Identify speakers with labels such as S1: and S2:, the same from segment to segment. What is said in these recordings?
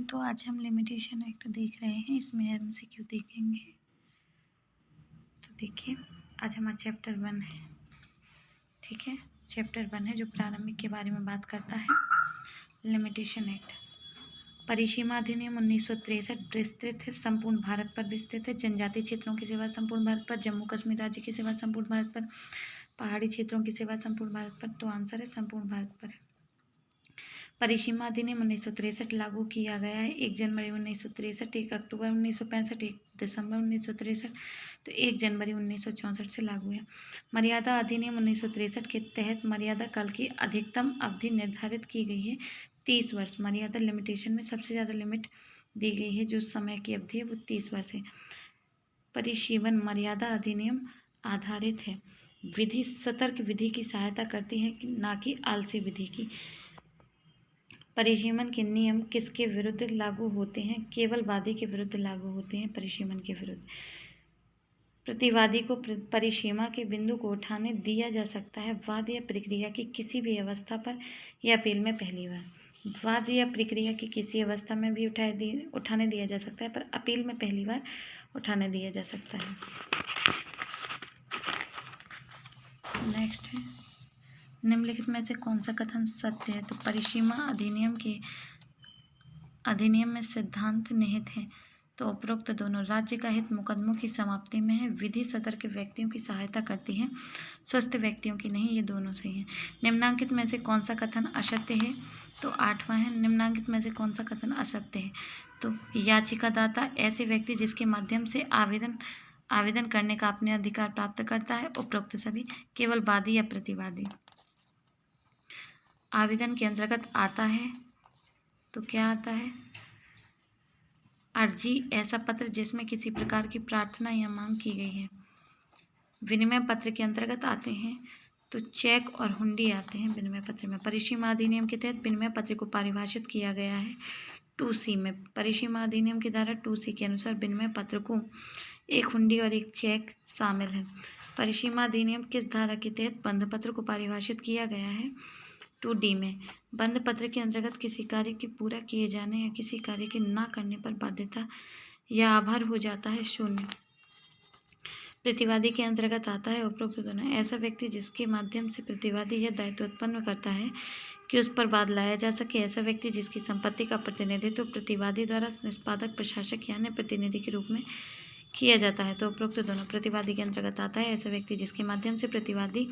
S1: तो आज हम लिमिटेशन एक्ट देख रहे हैं, इसमें MCQ देखेंगे। तो देखिए, आज हमारा चैप्टर 1 है, ठीक है। चैप्टर 1 है जो प्रारंभिक के बारे में बात करता है। लिमिटेशन एक्ट, परिसीमा अधिनियम 1963 विस्तृत है, संपूर्ण भारत पर विस्तृत है। जनजातीय क्षेत्रों की सेवा संपूर्ण भारत पर, जम्मू कश्मीर राज्य की सेवा संपूर्ण भारत पर, पहाड़ी क्षेत्रों की सेवा संपूर्ण भारत पर। तो आंसर है संपूर्ण भारत पर। परिसीमा अधिनियम 1963 लागू किया गया है 1 जनवरी 1963, 1 अक्टूबर 1965, 1 दिसंबर 1963। तो 1 जनवरी 1964 से लागू है। मर्यादा अधिनियम 1963 के तहत मर्यादा काल की अधिकतम अवधि निर्धारित की गई है 30 वर्ष। मर्यादा लिमिटेशन में सबसे ज़्यादा लिमिट दी गई है, जो समय की अवधि है वो 30 वर्ष है। परिसीमन मर्यादा अधिनियम आधारित है। विधि सतर्क विधि की सहायता करती है, ना कि आलसी विधि की। परिसीमन के नियम किसके विरुद्ध लागू होते हैं? केवल वादी के विरुद्ध लागू होते हैं परिसीमन के विरुद्ध। प्रतिवादी को परिसीमा के बिंदु को उठाने दिया जा सकता है वाद या प्रक्रिया की किसी भी अवस्था पर या अपील में पहली बार। वाद या प्रक्रिया की किसी अवस्था में भी उठाने दिया जा सकता है, पर अपील में पहली बार उठाने दिया जा सकता है। नेक्स्ट है, निम्नलिखित में से कौन सा कथन सत्य है? तो परिसीमा अधिनियम में सिद्धांत निहित है। तो उपरोक्त दोनों राज्य का हित मुकदमों की समाप्ति में है। विधि सतर्क व्यक्तियों की सहायता करती है, स्वस्थ व्यक्तियों की नहीं। ये दोनों सही हैं। निम्नांकित में से कौन सा कथन असत्य है? तो 8वां है, निम्नांकित में से कौन सा कथन असत्य है? तो याचिकादाता ऐसे व्यक्ति जिसके माध्यम से आवेदन करने का अपने अधिकार प्राप्त करता है। उपरोक्त सभी। केवल वादी या प्रतिवादी आवेदन के अंतर्गत आता है। तो क्या आता है? अर्जी ऐसा पत्र जिसमें किसी प्रकार की प्रार्थना या मांग की गई है। विनिमय पत्र के अंतर्गत आते हैं तो चेक और हुंडी आते हैं विनिमय पत्र में। परिसीमा अधिनियम के तहत विनिमय पत्र को परिभाषित किया गया है 2C में। परिसीमा अधिनियम की धारा 2C के अनुसार विनिमय पत्र को एक हुंडी और एक चेक शामिल है। परिसीमा अधिनियम किस धारा के तहत बंध पत्र को परिभाषित किया गया है? 2D में। बंध पत्र के अंतर्गत किसी कार्य के पूरा किए जाने या किसी कार्य के ना करने पर बाध्यता या आभार हो जाता है 0। प्रतिवादी के अंतर्गत आता है उपरोक्त दोनों। ऐसा व्यक्ति जिसके माध्यम से प्रतिवादी यह दायित्व उत्पन्न करता है कि उस पर वाद लाया जा सके। ऐसा व्यक्ति जिसकी संपत्ति का प्रतिनिधित्व प्रतिवादी द्वारा निष्पादक, प्रशासक या अन्य प्रतिनिधि के रूप में किया जाता है। तो उपरोक्त दोनों प्रतिवादी के अंतर्गत आता है। ऐसा व्यक्ति जिसके माध्यम से प्रतिवादी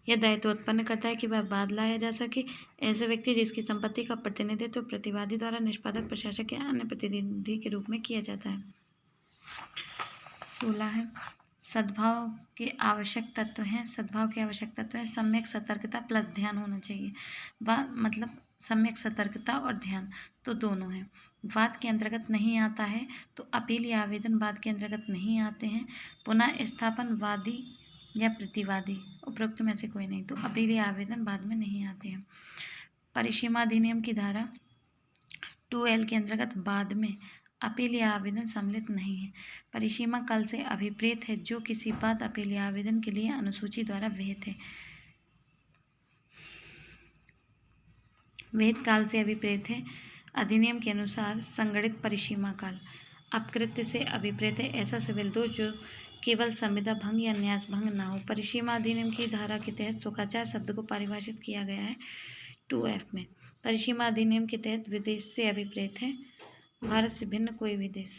S1: यह दायित्व उत्पन्न करता है कि वह वाद लाया जा सके। ऐसे व्यक्ति जिसकी संपत्ति का प्रतिनिधित्व प्रतिवादी द्वारा निष्पादक, प्रशासक या अन्य प्रतिनिधि के रूप में किया जाता है। 16 है, सद्भाव के आवश्यक तत्व हैं। सद्भाव के आवश्यक तत्व है सम्यक सतर्कता प्लस ध्यान होना चाहिए। मतलब सम्यक सतर्कता और ध्यान तो दोनों हैं। वाद के अंतर्गत नहीं आता है, तो अपील या आवेदन वाद के अंतर्गत नहीं आते हैं। पुनः स्थापन वादी या प्रतिवादी, उपरोक्त में से कोई नहीं। तो अपील या आवेदन बाद में नहीं आते हैं। परिसीमा अधिनियम की धारा 2L के अंतर्गत बाद में अपील या आवेदन सम्मिलित नहीं है। परिसीमा काल से अभिप्रेत है जो किसी बात अपील या आवेदन के लिए अनुसूची द्वारा विहित है। विहित काल से अभिप्रेत है। अधिनियम के अनुसार संगणित परिसीमा काल अपकृत्य से अभिप्रेत है। ऐसा सिविल दोष जो केवल संविदा भंग या न्यास भंग ना हो। परिसीमा अधिनियम की धारा के तहत शोकाचार शब्द को परिभाषित किया गया है 2F में। परिसीमा अधिनियम के तहत विदेश से अभिप्रेत है भारत से भिन्न कोई भी देश।